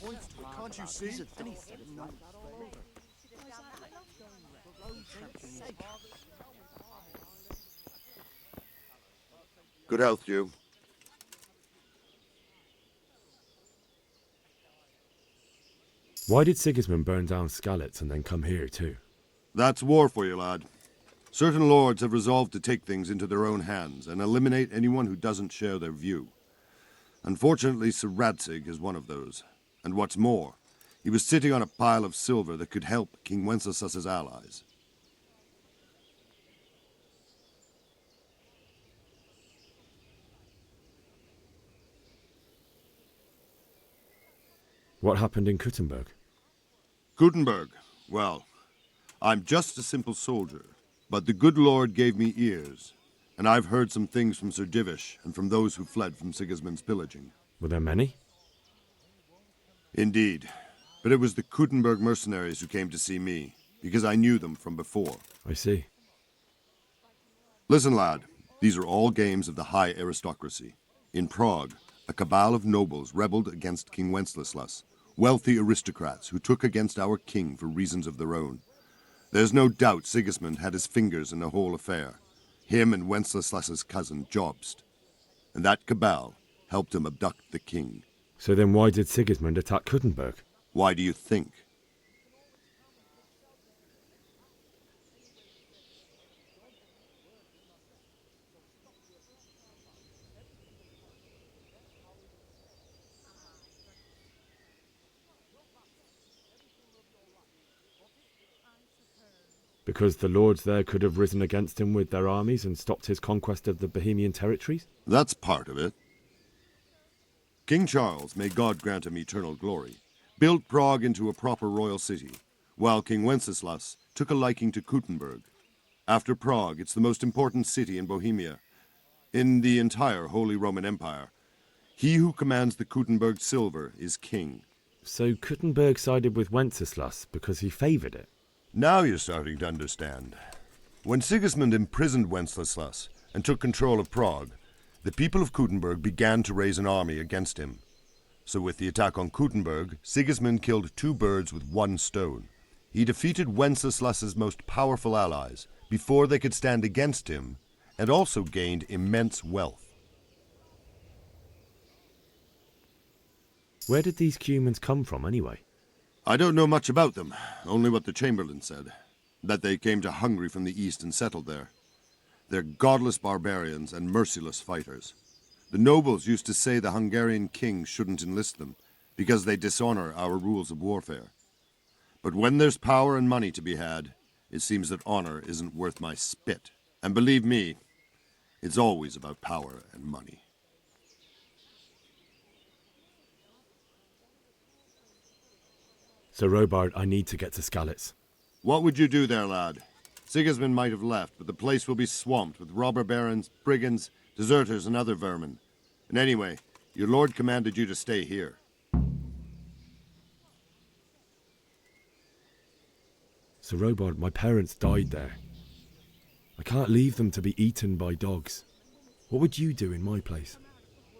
Can't you see? Good health, you. Why did Sigismund burn down Skalitz and then come here too? That's war for you, lad. Certain lords have resolved to take things into their own hands and eliminate anyone who doesn't share their view. Unfortunately, Sir Radzig is one of those. And what's more, he was sitting on a pile of silver that could help King Wenceslas's allies. What happened in Kuttenberg? Gutenberg, well, I'm just a simple soldier, but the good Lord gave me ears, and I've heard some things from Sir Divish and from those who fled from Sigismund's pillaging. Were there many? Indeed, but it was the Kuttenberg mercenaries who came to see me, because I knew them from before. I see. Listen, lad, these are all games of the high aristocracy. In Prague, a cabal of nobles rebelled against King Wenceslas, wealthy aristocrats who took against our king for reasons of their own. There's no doubt Sigismund had his fingers in the whole affair, him and Wenceslas's cousin Jobst. And that cabal helped him abduct the king. So then why did Sigismund attack Kuttenberg? Why do you think? Because the lords there could have risen against him with their armies and stopped his conquest of the Bohemian territories? That's part of it. King Charles, may God grant him eternal glory, built Prague into a proper royal city, while King Wenceslas took a liking to Kuttenberg. After Prague, it's the most important city in Bohemia, in the entire Holy Roman Empire. He who commands the Kuttenberg silver is king. So Kuttenberg sided with Wenceslas because he favoured it? Now you're starting to understand. When Sigismund imprisoned Wenceslas and took control of Prague, the people of Kuttenberg began to raise an army against him. So with the attack on Kuttenberg, Sigismund killed two birds with one stone. He defeated Wenceslas's most powerful allies before they could stand against him, and also gained immense wealth. Where did these Cumans come from anyway? I don't know much about them, only what the Chamberlain said, that they came to Hungary from the east and settled there. They're godless barbarians and merciless fighters. The nobles used to say the Hungarian king shouldn't enlist them, because they dishonor our rules of warfare. But when there's power and money to be had, it seems that honor isn't worth my spit. And believe me, it's always about power and money. Sir Robard, I need to get to Skalitz. What would you do there, lad? Sigismund might have left, but the place will be swamped with robber barons, brigands, deserters, and other vermin. And anyway, your lord commanded you to stay here. Sir Robard, my parents died there. I can't leave them to be eaten by dogs. What would you do in my place?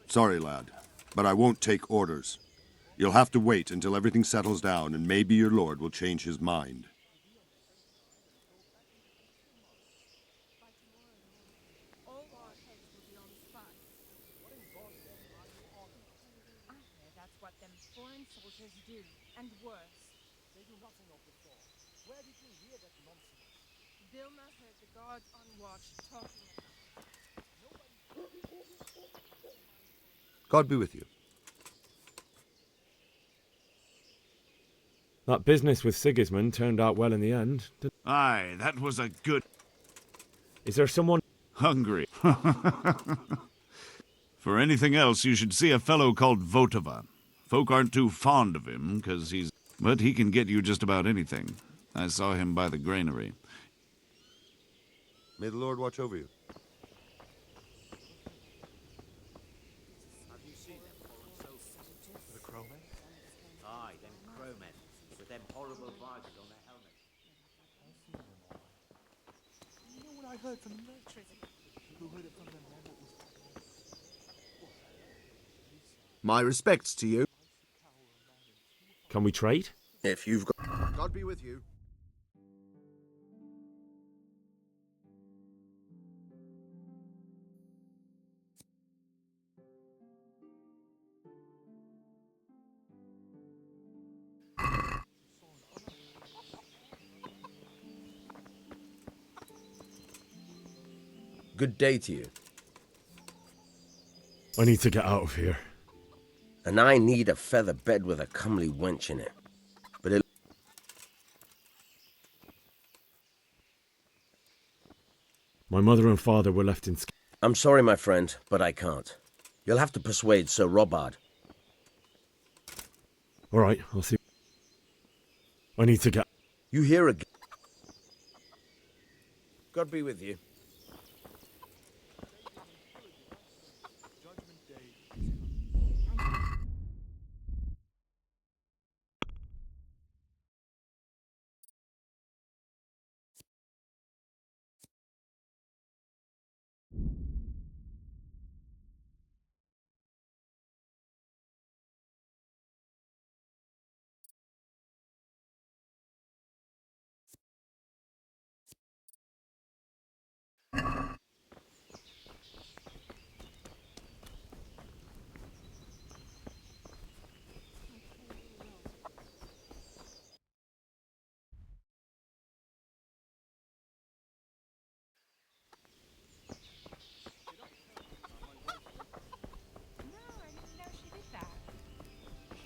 Sorry, lad, but I won't take orders. You'll have to wait until everything settles down, and maybe your lord will change his mind. That's what them foreign soldiers do, and worse. They do nothing of the sort. Where did you hear that nonsense? Vilma heard the guards on watch talking about it. God be with you. That business with Sigismund turned out well in the end. Aye, that was a good... Is there someone... Hungry. For anything else, you should see a fellow called Votova. Folk aren't too fond of him, because he's... But he can get you just about anything. I saw him by the granary. May the Lord watch over you. Have you seen them foreign soldiers? The crowmen? Aye, them crowmen, with them horrible visors on their helmets. You know what I heard from the merchant? Who heard it from them then? What was... My respects to you. Can we trade? If you've got... God be with you. Good day to you. I need to get out of here. And I need a feather bed with a comely wench in it. But it... My mother and father were left in... I'm sorry, my friend, but I can't. You'll have to persuade Sir Robard. All right, I'll see. I need to get... You hear again. God be with you.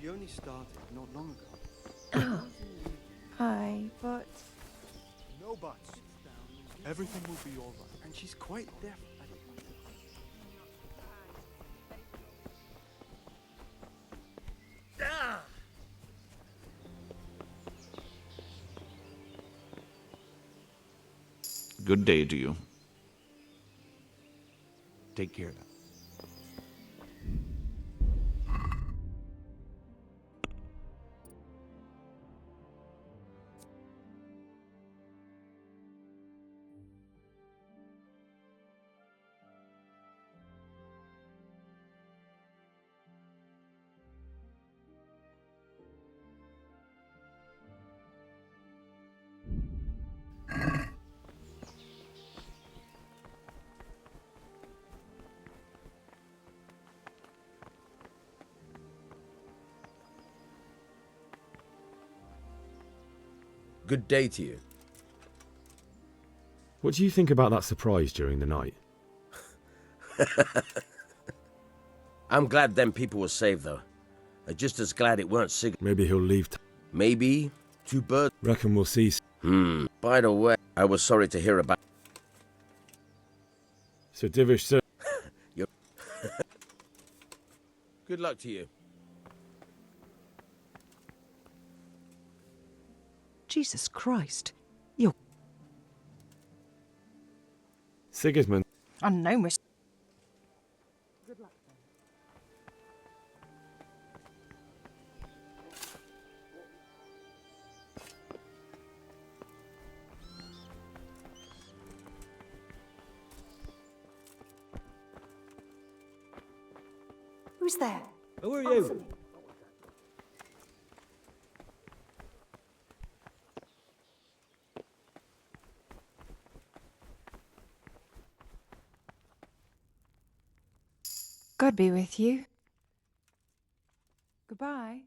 She only started not long ago. Aye, but No buts. Everything will be all right. And she's quite deaf. Good day to you. Take care now. Good day to you. What do you think about that surprise during the night? I'm glad them people were saved, though. I'm just as glad it weren't Sig. Maybe he'll leave... Maybe two birds. Reckon we'll see... By the way, I was sorry to hear about... Sir Divish, sir... Good luck to you. Jesus Christ. You're... Sigismund... I know, Miss... Who's there? Who are you? God be with you. Goodbye.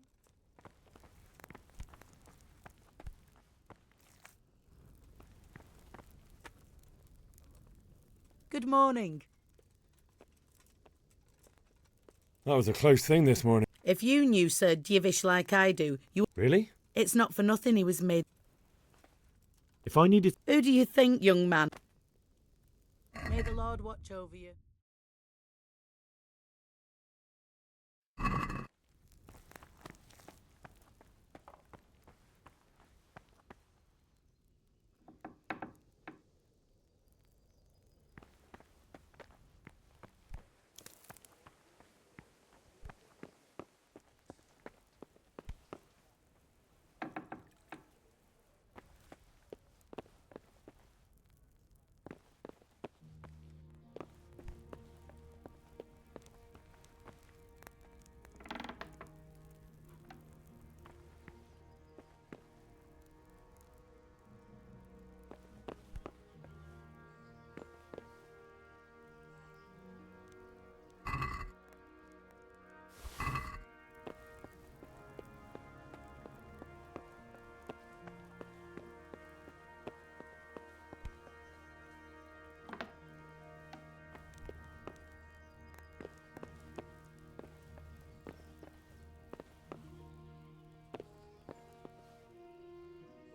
Good morning. That was a close thing this morning. If you knew Sir Divish like I do, you... Really? It's not for nothing he was made. If I needed... Who do you think, young man? May the Lord watch over you.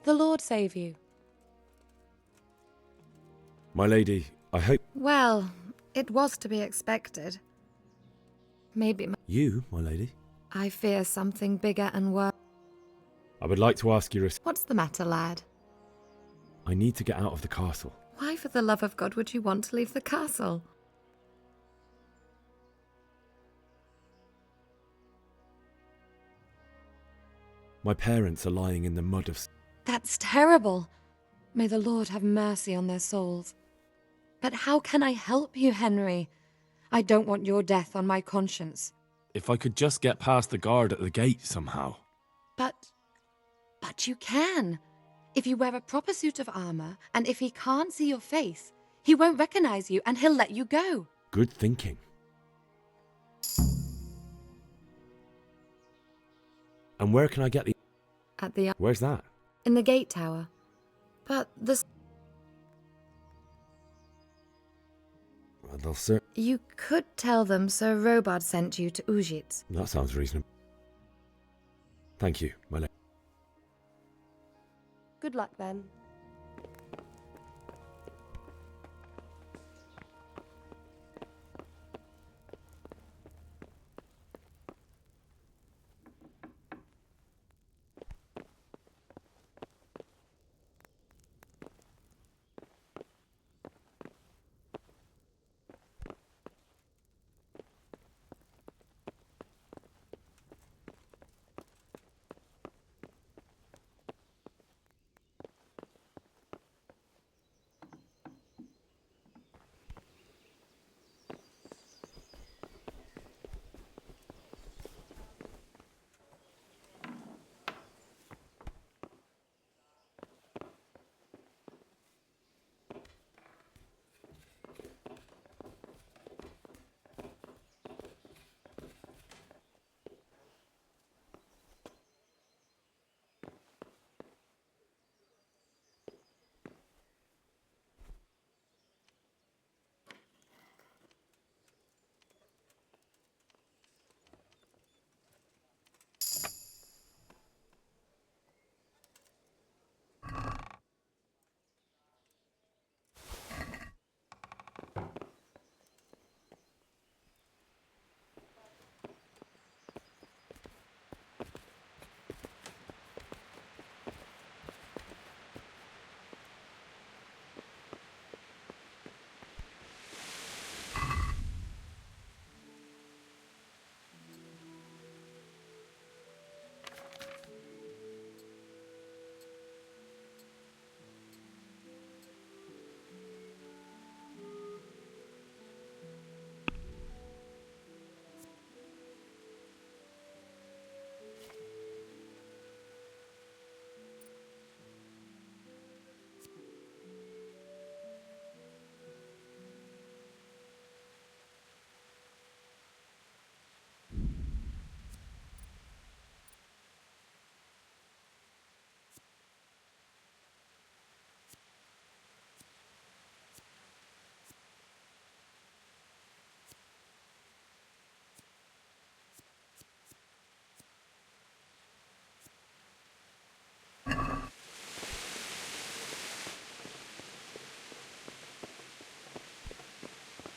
The Lord save you. My lady, I hope... Well, it was to be expected. Maybe You, my lady? I fear something bigger and worse. I would like to ask you a... What's the matter, lad? I need to get out of the castle. Why, for the love of God, would you want to leave the castle? My parents are lying in the mud of... That's terrible. May the Lord have mercy on their souls. But how can I help you, Henry? I don't want your death on my conscience. If I could just get past the guard at the gate somehow. But you can. If you wear a proper suit of armor, and if he can't see your face, he won't recognize you and he'll let you go. Good thinking. And where can I get the... At the... Where's that? In the gate tower. But the... Well, they'll ser... You could tell them Sir Robard sent you to Ujits. That sounds reasonable. Thank you, my lady. Good luck, then.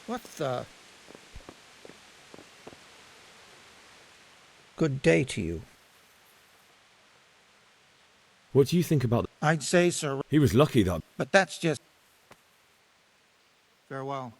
What the... Good day to you. What do you think about... I'd say, sir... He was lucky that... But that's just... Farewell.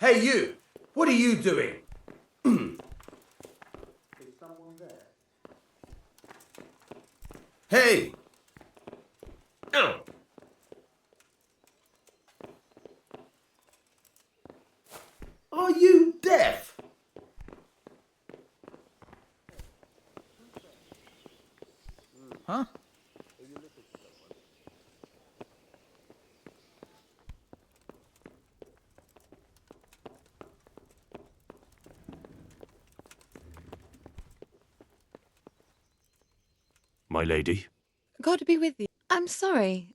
Hey, you! What are you doing? Is someone there? Hey! Ow! Are you deaf? Huh? My lady. God be with you. I'm sorry.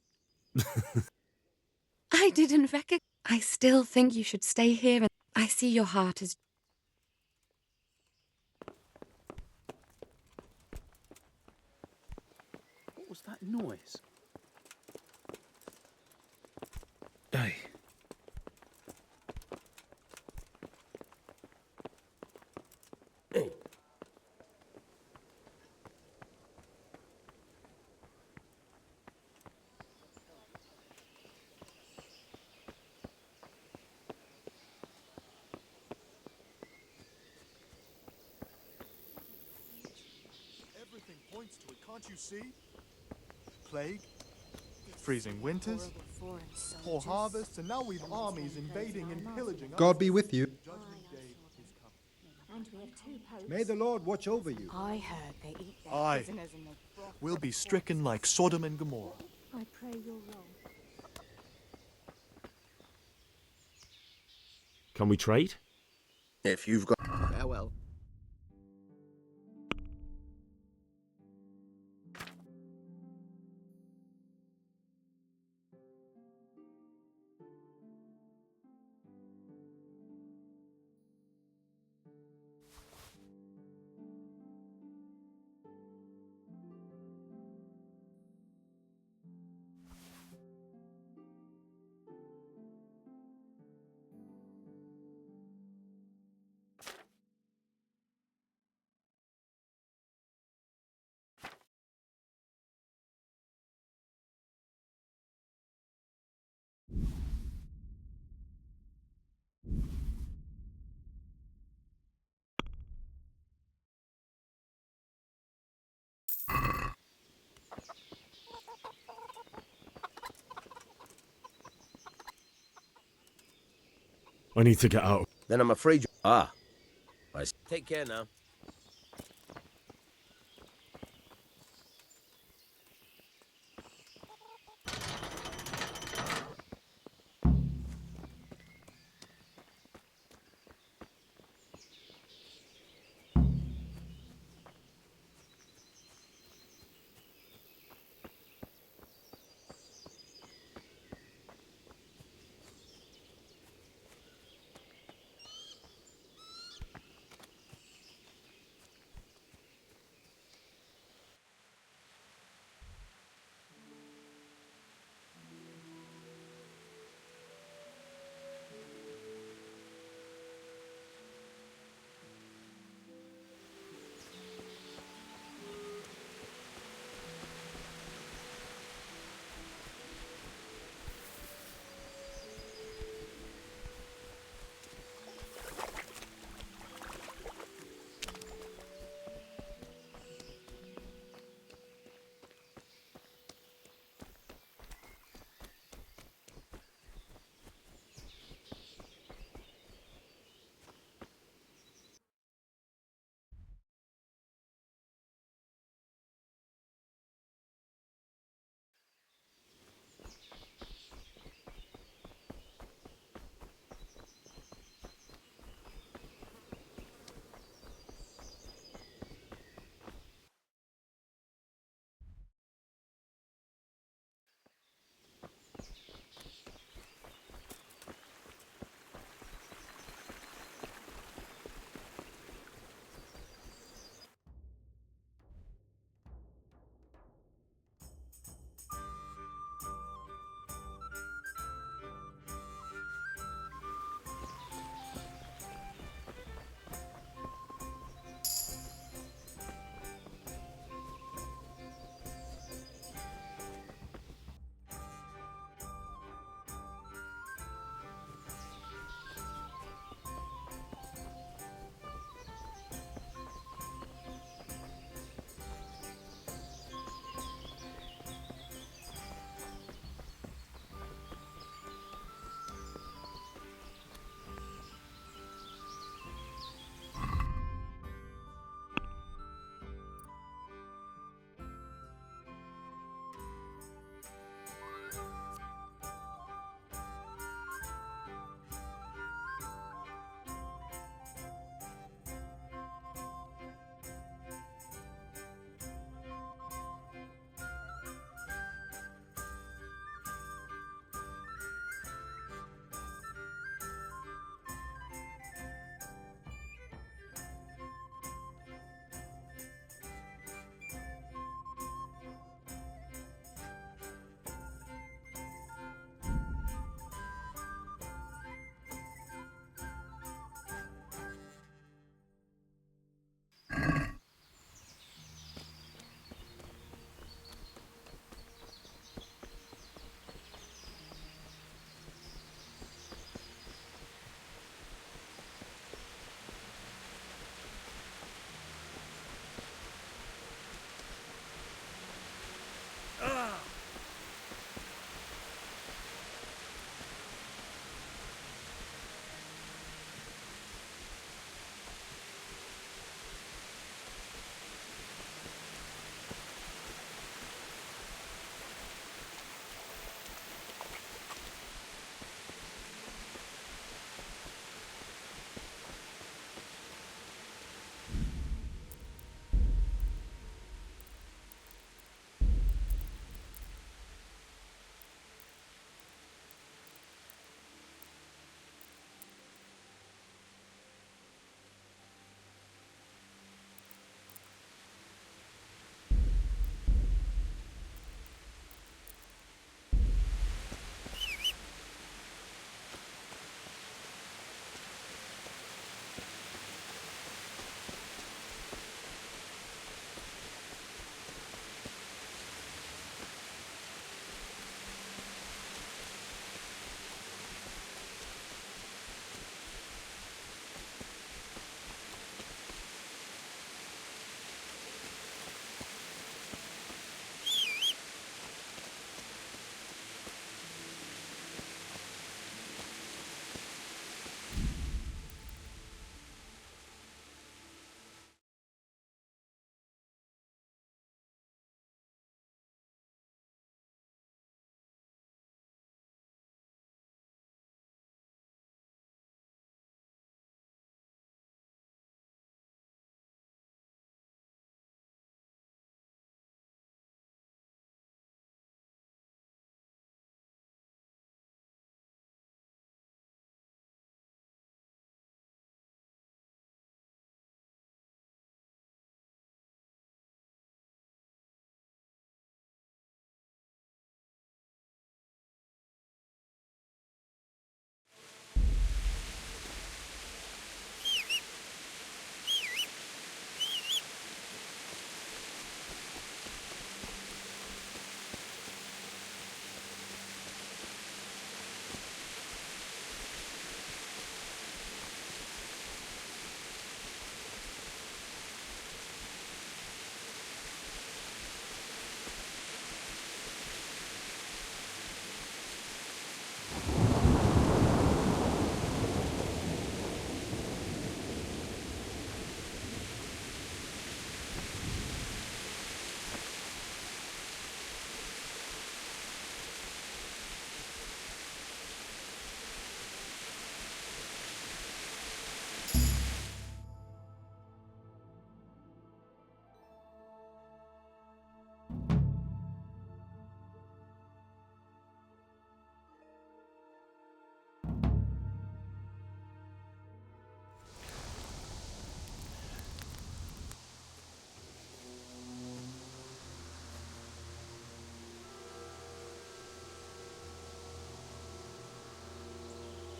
I didn't recognize. I still think you should stay here, and I see your heart is. What was that noise? Aye. Everything points to it, can't you see? Plague, freezing winters, poor harvests, and now we've armies invading and pillaging. God be with you. Judgment Day is coming. And we have two popes. May the Lord watch over you. I heard they eat their Aye. prisoners and they broth We'll their be corpses. stricken like Sodom and Gomorrah. I pray you're wrong. Can we trade? If you've got... Farewell. I need to get out. Then I'm afraid you... Ah. Take care now.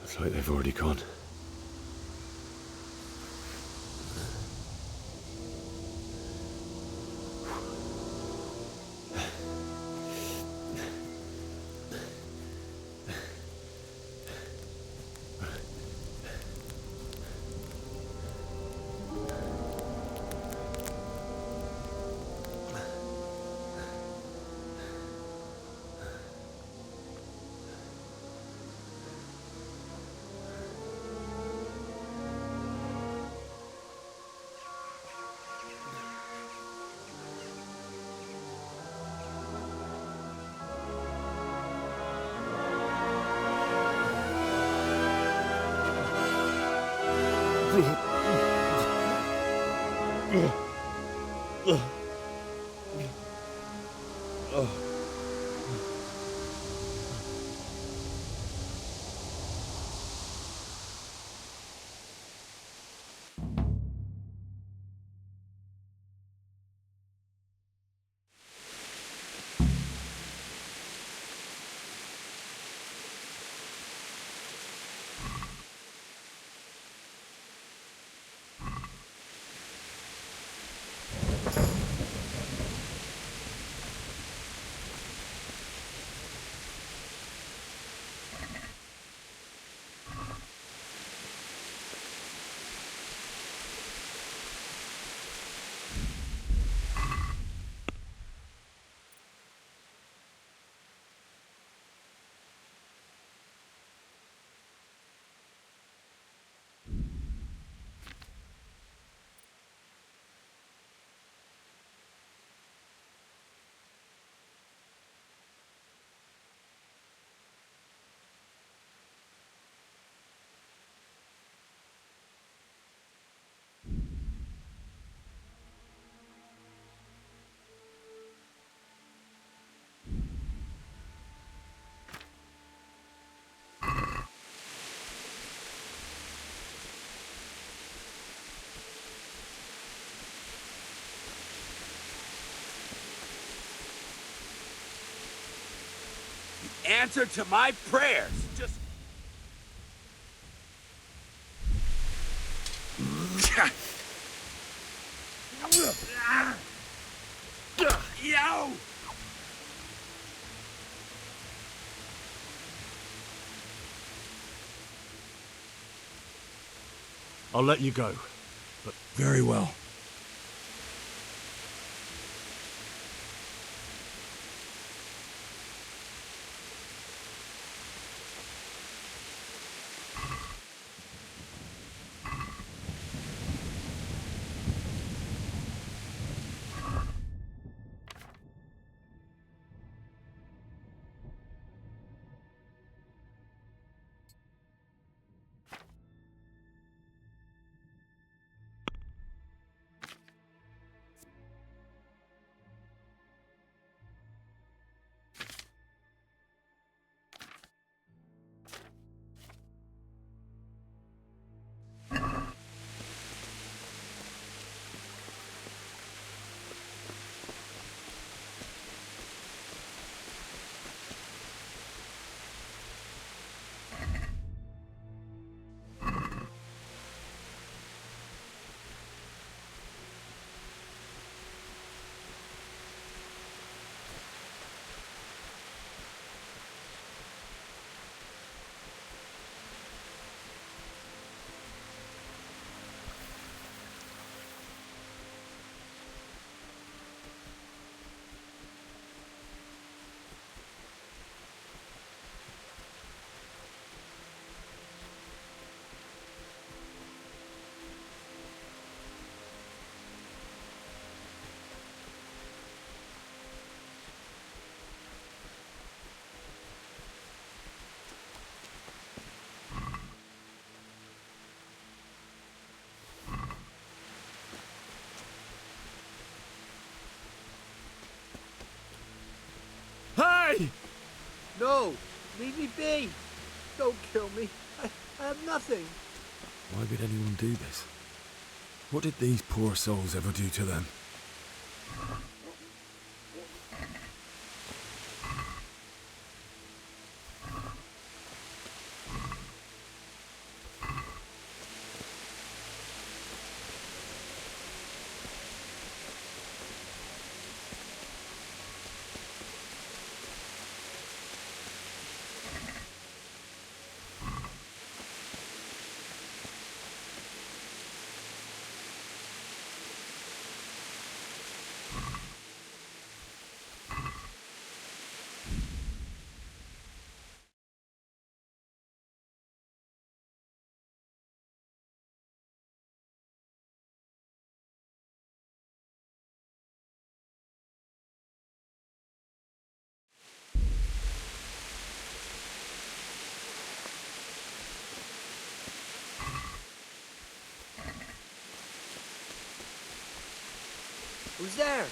Looks like they've already gone. Answer to my prayers. Just... Yo! I'll let you go, but very well. Hey! No! Leave me be! Don't kill me. I have nothing. Why would anyone do this? What did these poor souls ever do to them? was there.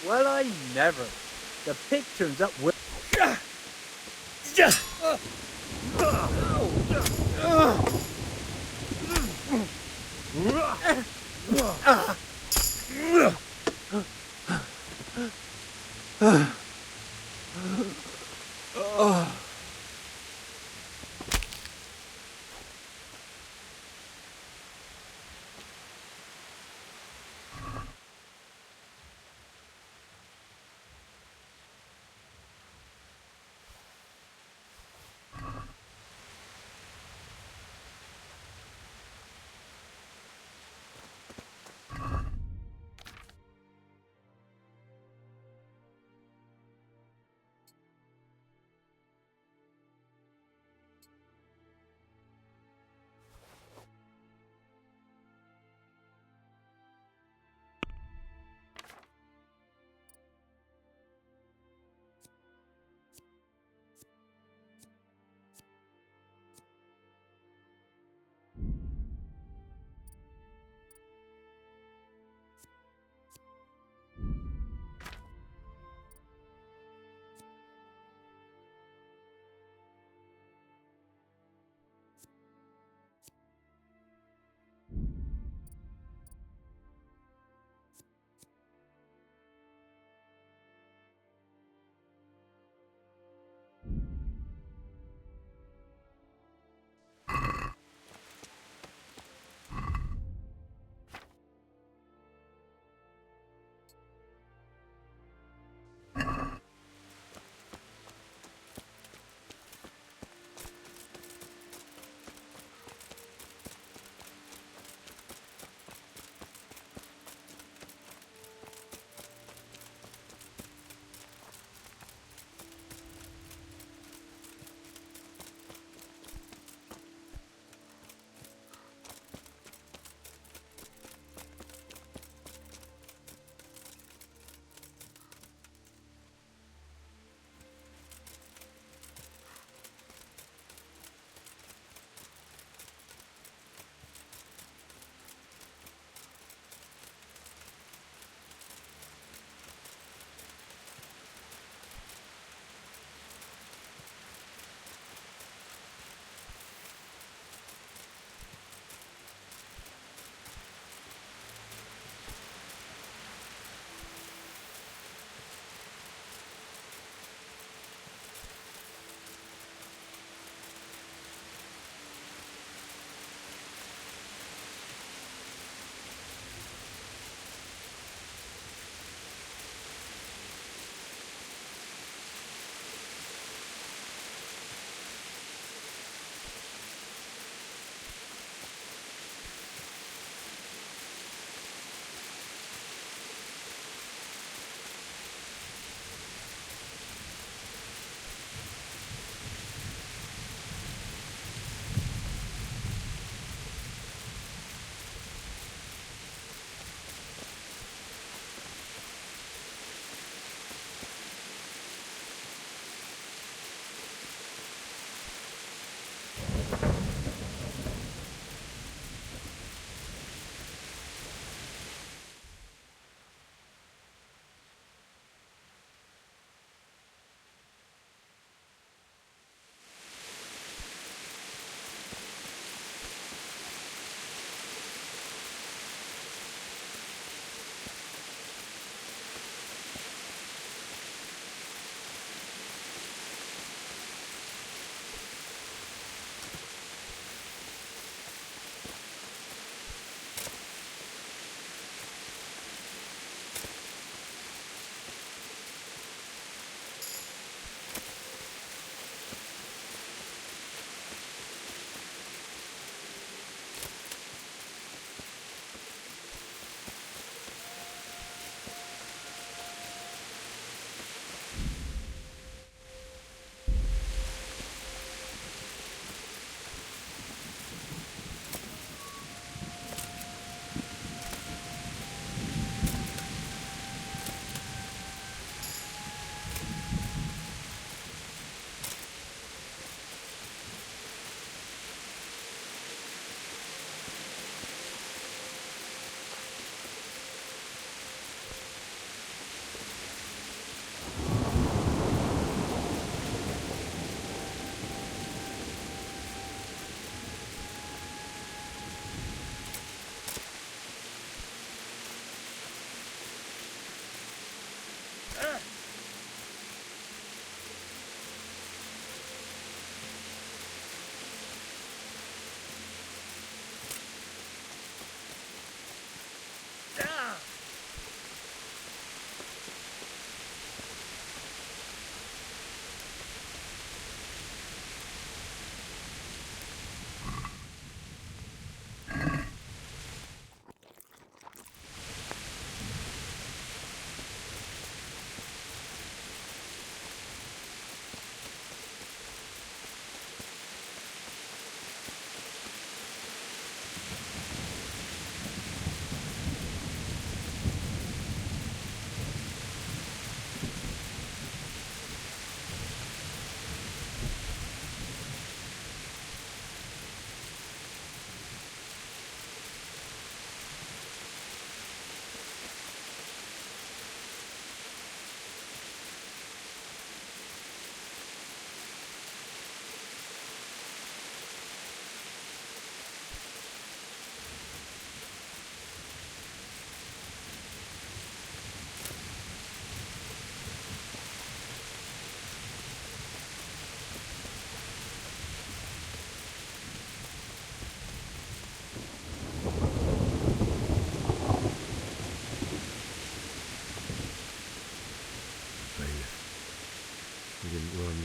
Well, I never. The pig turns up with...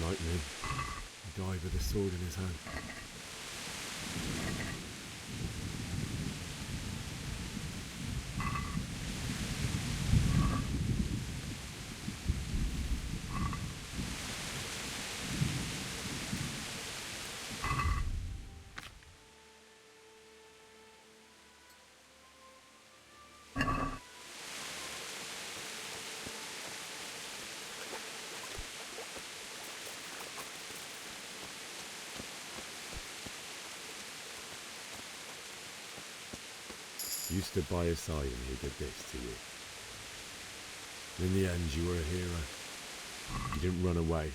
like me. He died with a sword in his hand. You stood by his side and he did this to you. In the end, you were a hero. You didn't run away.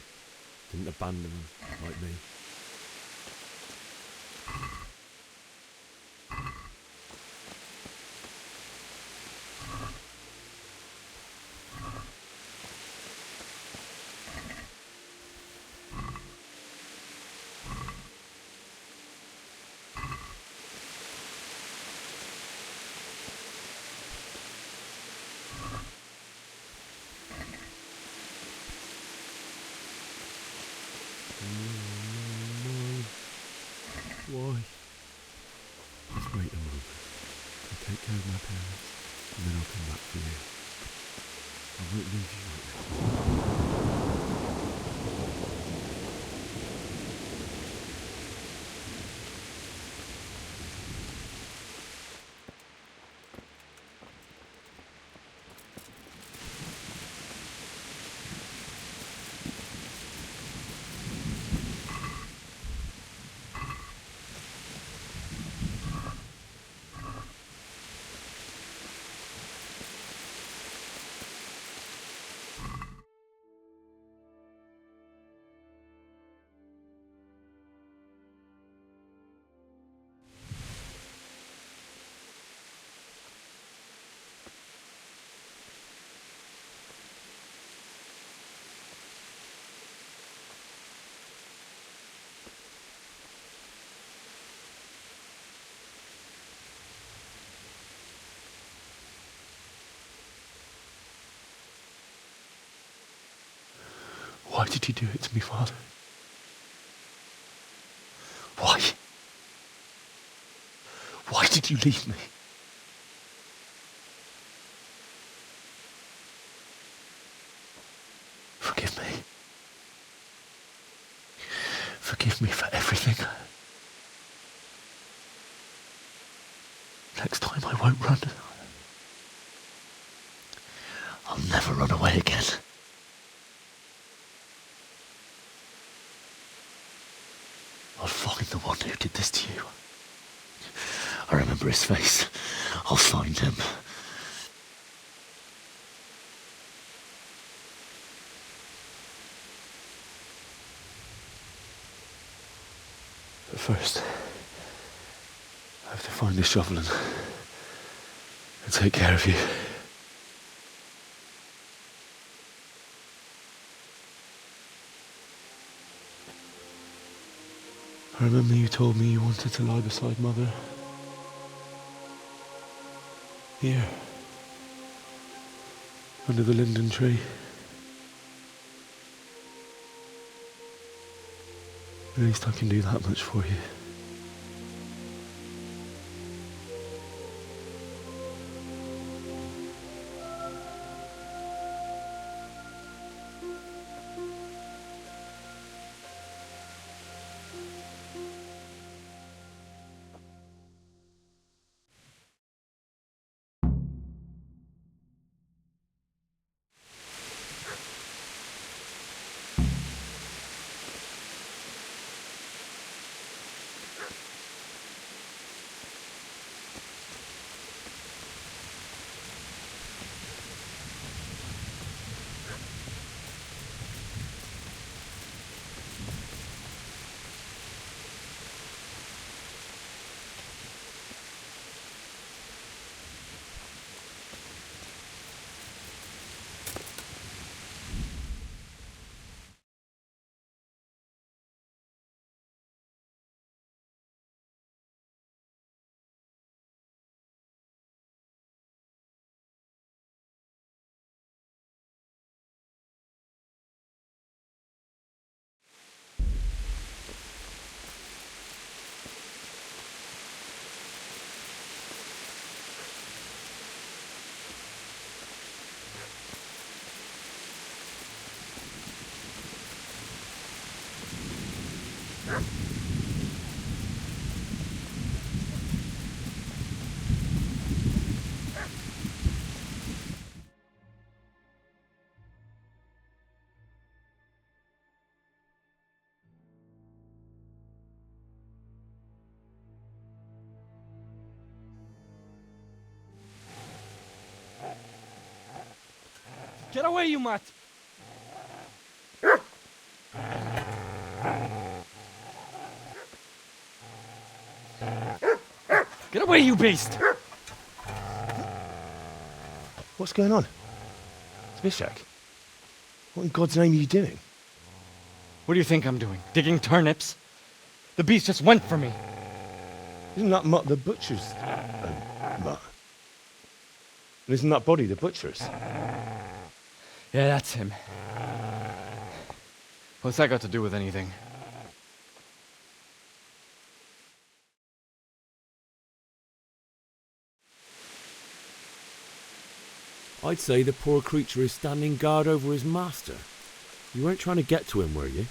Didn't abandon him like me. Why? Just wait a moment. I'll take care of my parents, and then I'll come back for you. I won't leave you like this. Why did you do it to me, Father? Why? Why did you leave me? Forgive me. Forgive me for everything. Next time I won't run. I'll never run away again. I'll find the one who did this to you. I remember his face. I'll find him. But first, I have to find the shovel and take care of you. I remember you told me you wanted to lie beside Mother. Here. Under the linden tree. At least I can do that much for you. Get away, you mutt! Get away, you beast! What's going on? Zbyszek, what in God's name are you doing? What do you think I'm doing? Digging turnips? The beast just went for me. Isn't that Mutt the butcher's? Mutt. And isn't that body the butcher's? Yeah, that's him. What's that got to do with anything? I'd say the poor creature is standing guard over his master. You weren't trying to get to him, were you?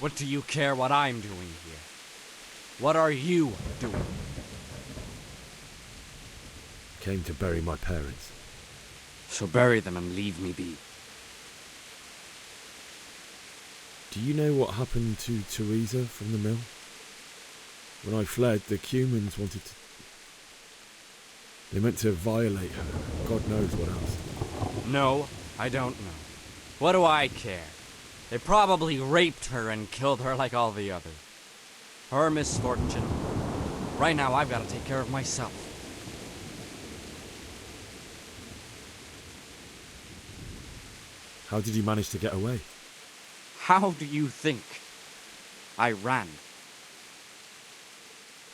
What do you care what I'm doing here? What are you doing? Came to bury my parents. So bury them and leave me be. Do you know what happened to Teresa from the mill? When I fled, the Cumans wanted to... They meant to violate her. God knows what else. No, I don't know. What do I care? They probably raped her and killed her like all the others. Her misfortune. Right now, I've got to take care of myself. How did you manage to get away? How do you think? I ran.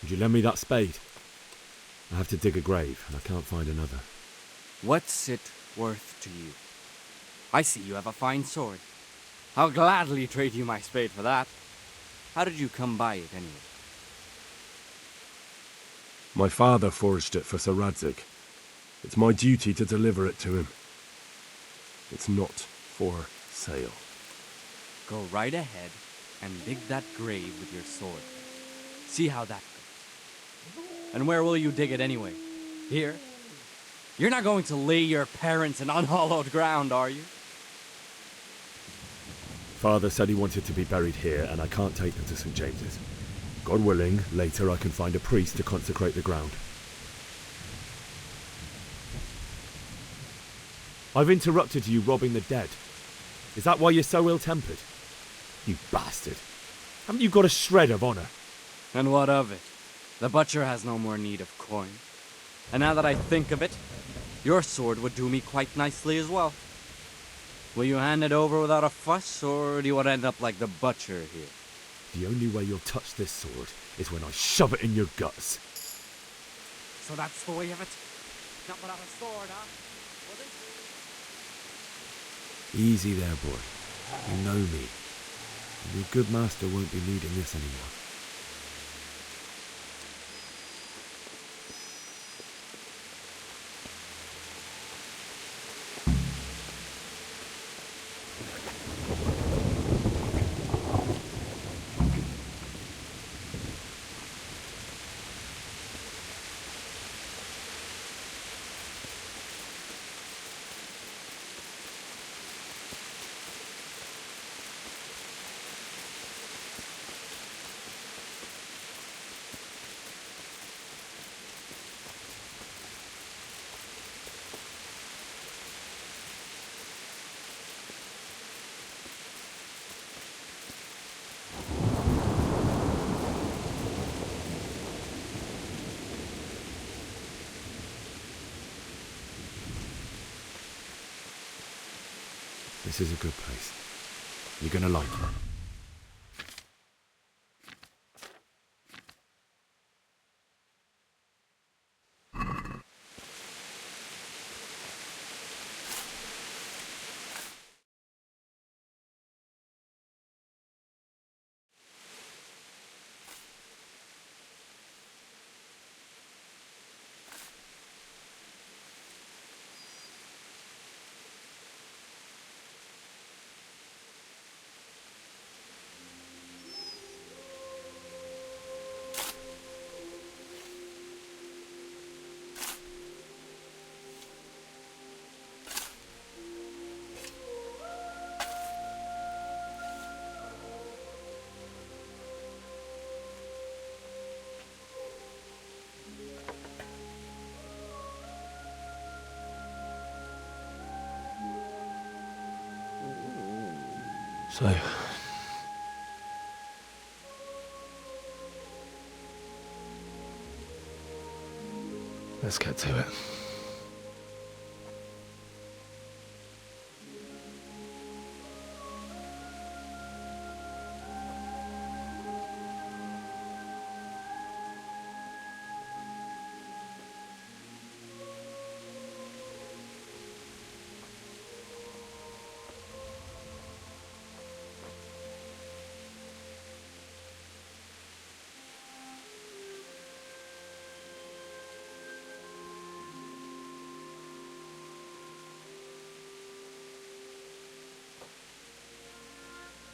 Would you lend me that spade? I have to dig a grave, and I can't find another. What's it worth to you? I see you have a fine sword. I'll gladly trade you my spade for that. How did you come by it, anyway? My father forged it for Sir Radzig. It's my duty to deliver it to him. It's not for sale. Go right ahead and dig that grave with your sword. See how that goes. And where will you dig it anyway? Here? You're not going to lay your parents in unhallowed ground, are you? Father said he wanted to be buried here, and I can't take them to St. James's. God willing, later I can find a priest to consecrate the ground. I've interrupted you robbing the dead. Is that why you're so ill-tempered? You bastard. Haven't you got a shred of honour? And what of it? The butcher has no more need of coin. And now that I think of it, your sword would do me quite nicely as well. Will you hand it over without a fuss, or do you want to end up like the butcher here? The only way you'll touch this sword is when I shove it in your guts. So that's the way of it? Not without a sword, huh? Easy there, boy. You know me. Your good master won't be needing this anymore. This is a good place. You're gonna like it. So, let's get to it.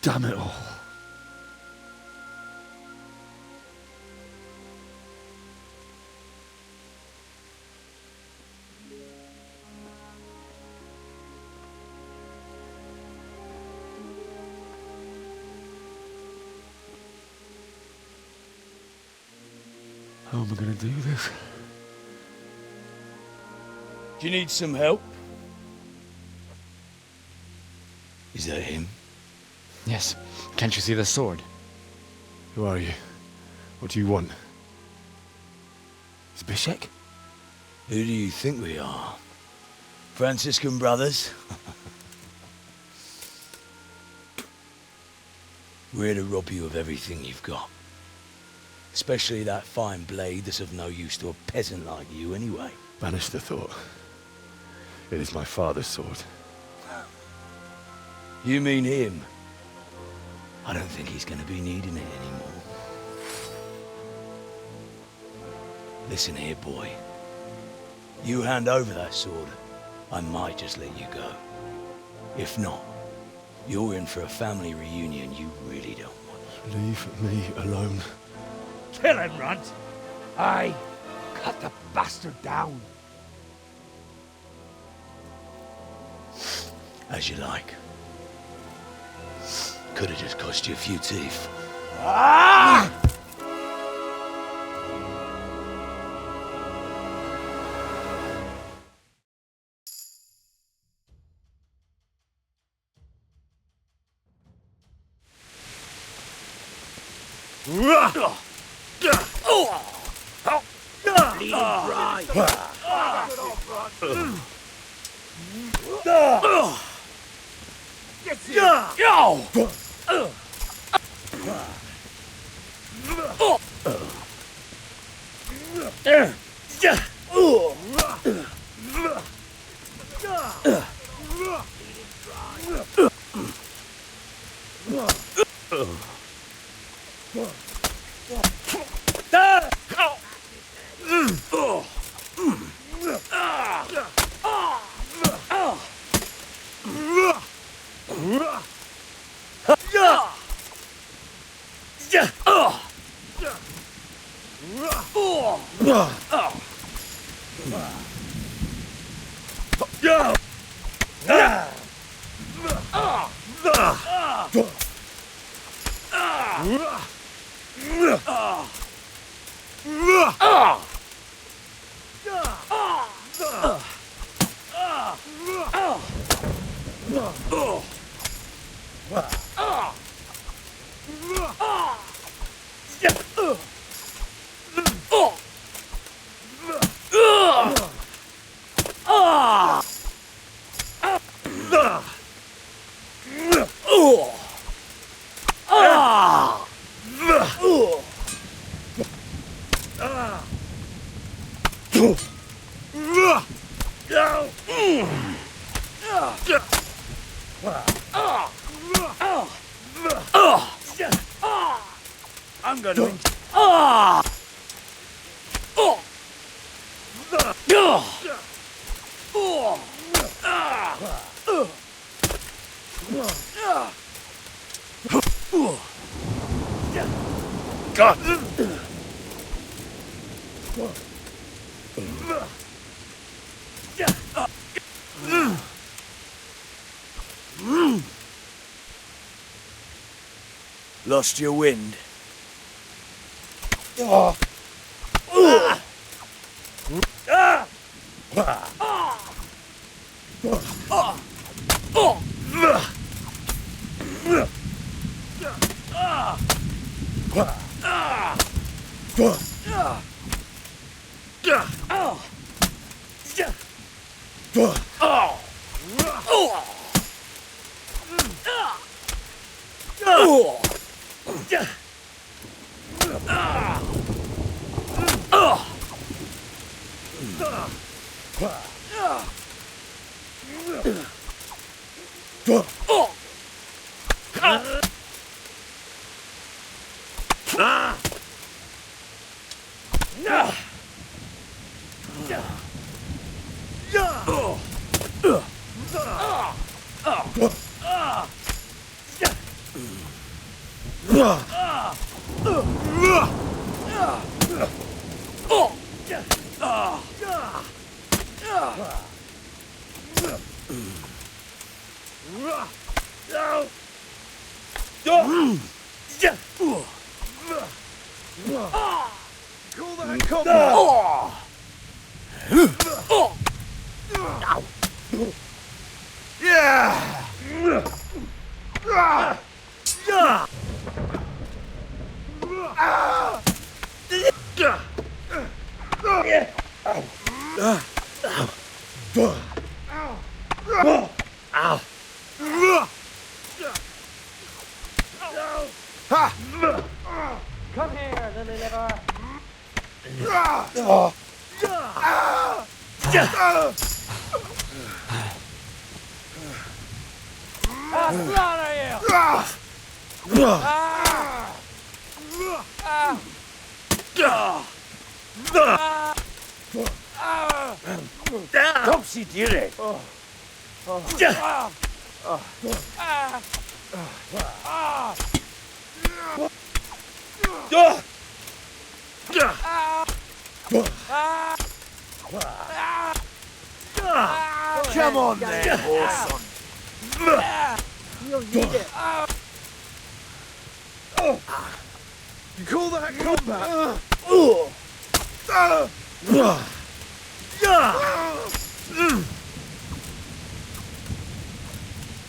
Damn it all. How am I going to do this? Do you need some help? Is that him? Yes. Can't you see the sword? Who are you? What do you want? Is Bishek? Who do you think we are? Franciscan brothers? We're here to rob you of everything you've got. Especially that fine blade that's of no use to a peasant like you anyway. Banish the thought. It is my father's sword. You mean him? I don't think he's going to be needing it anymore. Listen here, boy. You hand over that sword, I might just let you go. If not, you're in for a family reunion you really don't want. Leave me alone. Kill him, Runt! Aye, cut the bastard down. As you like. Could have just cost you a few teeth. Ah! I'm gonna... God! Lost your wind? Come here, lily liver. I'll slaughter you! Topsy Dilly! Come on then, Orson. You'll need it. You call that combat?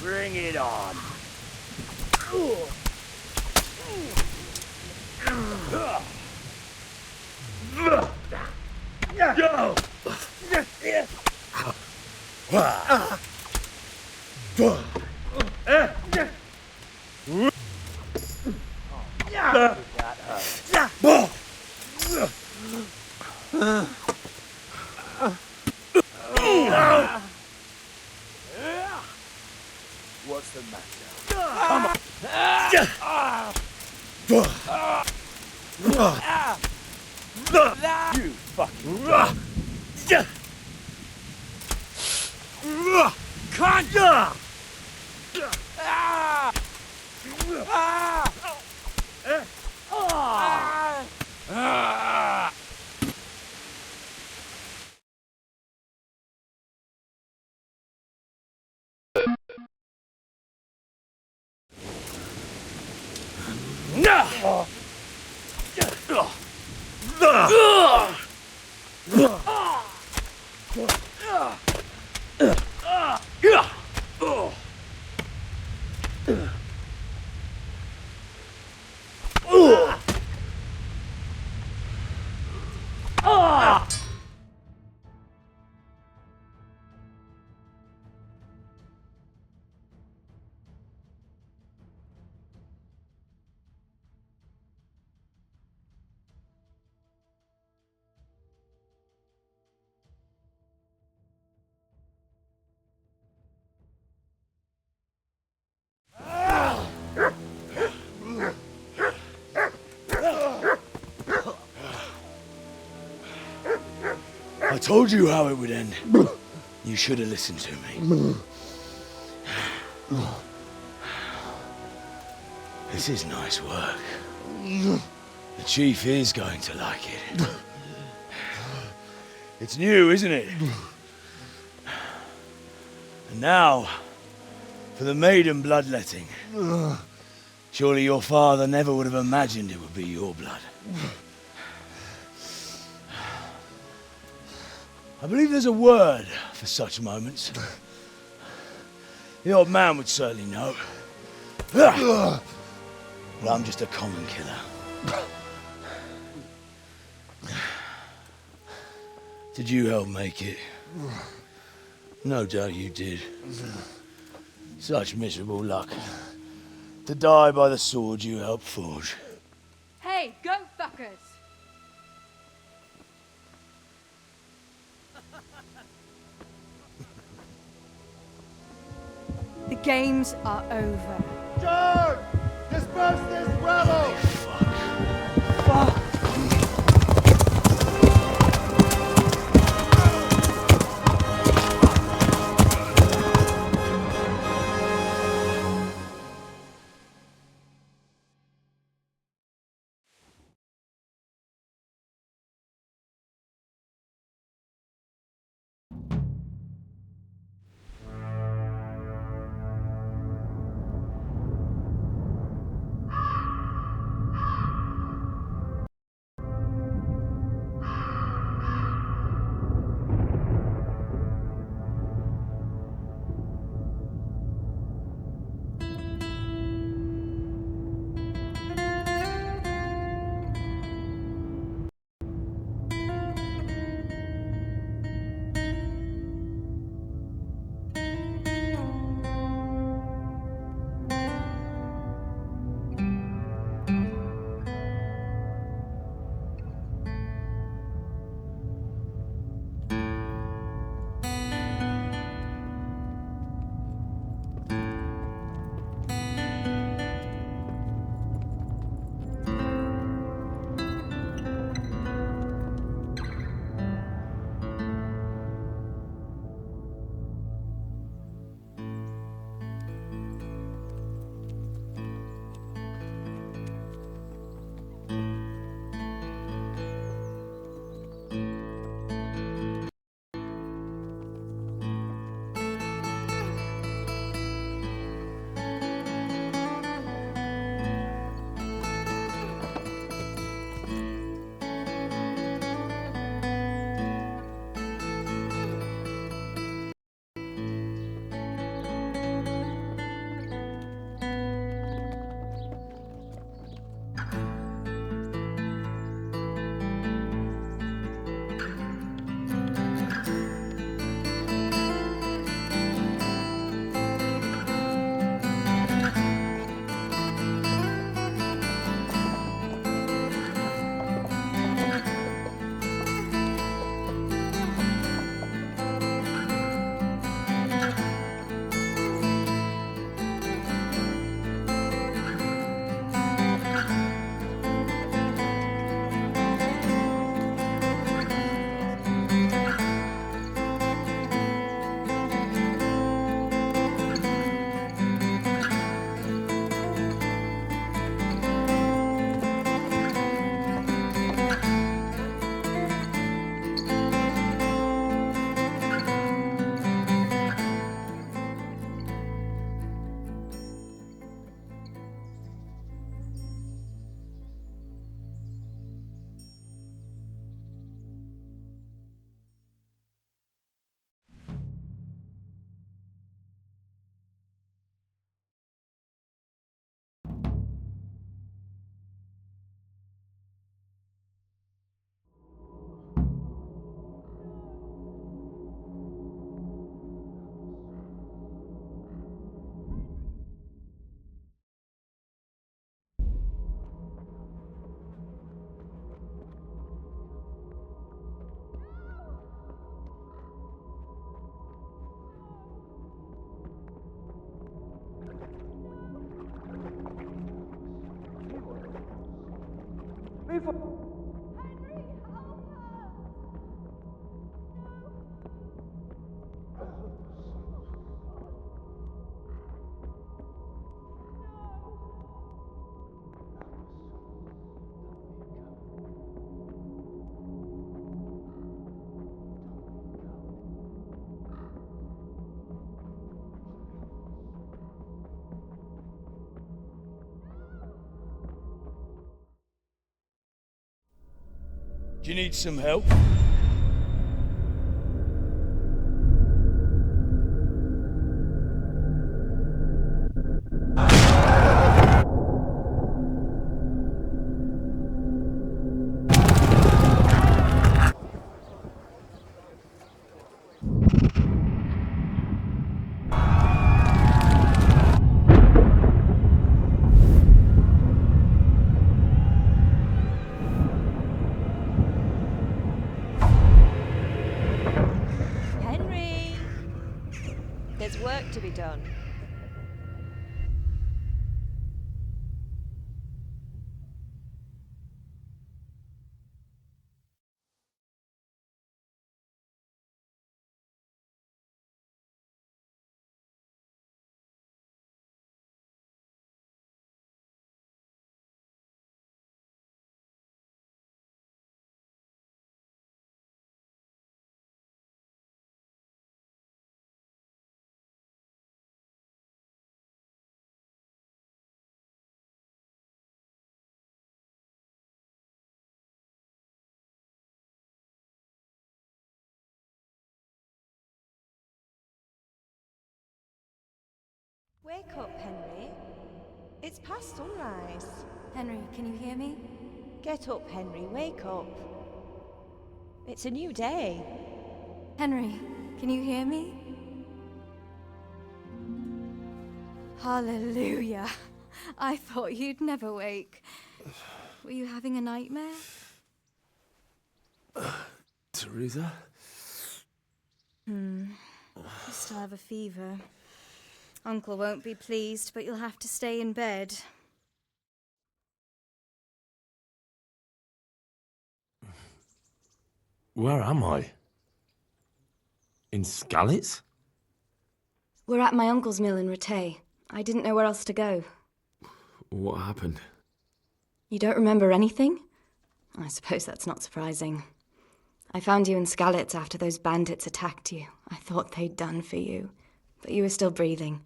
Bring it on! What's the matter? You fucking I told you how it would end. You should have listened to me. This is nice work. The chief is going to like it. It's new, isn't it? And now, for the maiden bloodletting. Surely your father never would have imagined it would be your blood. I believe there's a word for such moments. The old man would certainly know. Well, I'm just a common killer. Did you help make it? No doubt you did. Such miserable luck. To die by the sword you helped forge. Hey, go fuckers! The games are over. Charge! Disperse this rebel! Fuck. Do you need some help? done. Wake up, Henry. It's past sunrise. Henry, can you hear me? Get up, Henry. Wake up. It's a new day. Henry, can you hear me? Hallelujah. I thought you'd never wake. Were you having a nightmare? Teresa? You still have a fever. Uncle won't be pleased, but you'll have to stay in bed. Where am I? In Skalitz? We're at my uncle's mill in Rattay. I didn't know where else to go. What happened? You don't remember anything? I suppose that's not surprising. I found you in Skalitz after those bandits attacked you. I thought they'd done for you, but you were still breathing.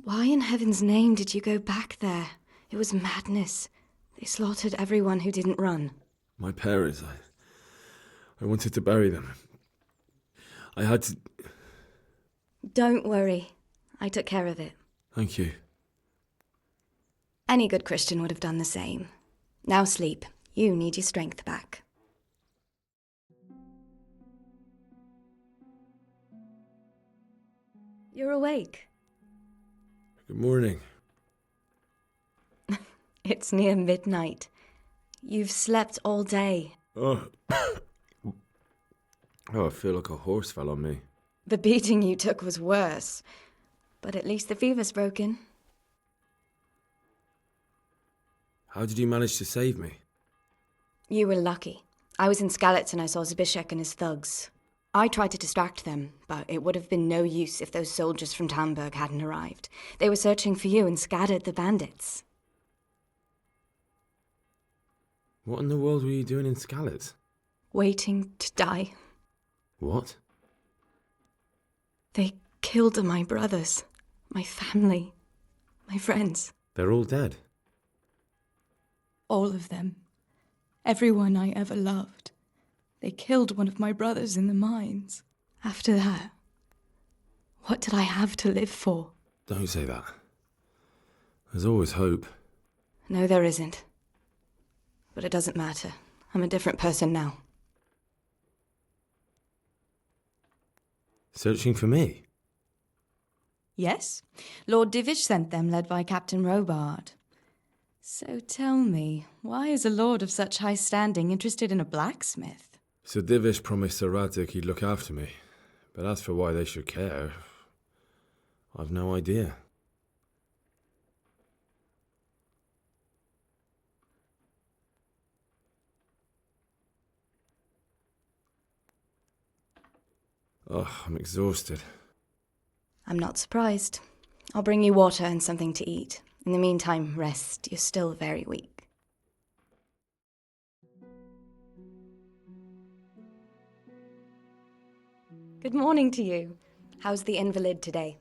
Why in heaven's name did you go back there? It was madness. They slaughtered everyone who didn't run. My parents, I wanted to bury them. I had to... Don't worry. I took care of it. Thank you. Any good Christian would have done the same. Now sleep. You need your strength back. You're awake. Good morning. It's near midnight. You've slept all day. Oh. I feel like a horse fell on me. The beating you took was worse. But at least the fever's broken. How did you manage to save me? You were lucky. I was in Skalitz and I saw Zbyszek and his thugs. I tried to distract them, but it would have been no use if those soldiers from Tamburg hadn't arrived. They were searching for you and scattered the bandits. What in the world were you doing in Skalitz? Waiting to die. What? They killed my brothers, my family, my friends. They're all dead. All of them. Everyone I ever loved. They killed one of my brothers in the mines. After that, what did I have to live for? Don't say that. There's always hope. No, there isn't. But it doesn't matter. I'm a different person now. Searching for me? Yes. Lord Divish sent them, led by Captain Robard. So tell me, why is a lord of such high standing interested in a blacksmith? Sir Divish promised Sir Radzig he'd look after me. But as for why they should care, I've no idea. Oh, I'm exhausted. I'm not surprised. I'll bring you water and something to eat. In the meantime, rest. You're still very weak. Good morning to you. How's the invalid today?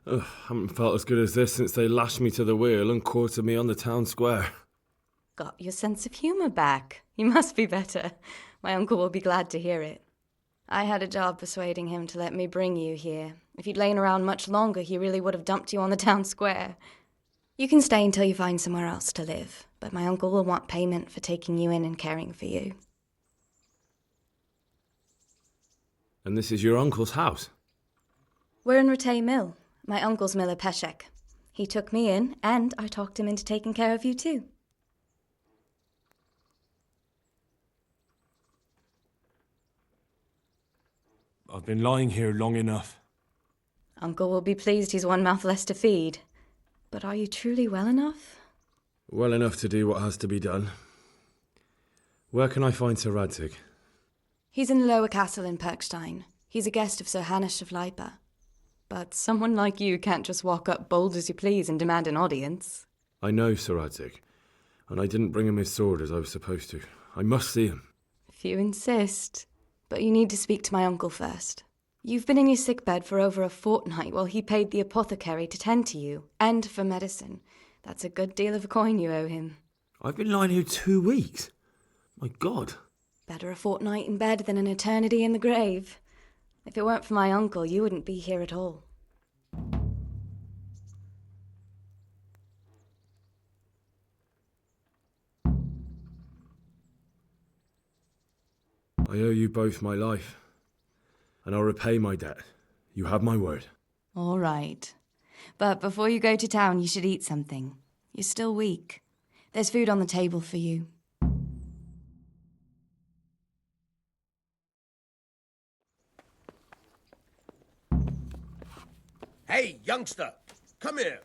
Ugh, haven't felt as good as this since they lashed me to the wheel and quartered me on the town square. Got your sense of humour back. You must be better. My uncle will be glad to hear it. I had a job persuading him to let me bring you here. If you'd lain around much longer, he really would have dumped you on the town square. You can stay until you find somewhere else to live, but my uncle will want payment for taking you in and caring for you. And this is your uncle's house? We're in Rattay Mill, my uncle's mill at Peshek. He took me in, and I talked him into taking care of you too. I've been lying here long enough. Uncle will be pleased he's one mouth less to feed. But are you truly well enough? Well enough to do what has to be done. Where can I find Sir Radzig? He's in the lower castle in Perkstein. He's a guest of Sir Hanush of Leipa. But someone like you can't just walk up bold as you please and demand an audience. I know Sir Radzig, and I didn't bring him his sword as I was supposed to. I must see him. If you insist. But you need to speak to my uncle first. You've been in your sickbed for over a fortnight while he paid the apothecary to tend to you, and for medicine. That's a good deal of a coin you owe him. I've been lying here 2 weeks. My God. Better a fortnight in bed than an eternity in the grave. If it weren't for my uncle, you wouldn't be here at all. I owe you both my life, and I'll repay my debt. You have my word. All right. But before you go to town, you should eat something. You're still weak. There's food on the table for you. Hey, youngster, come here.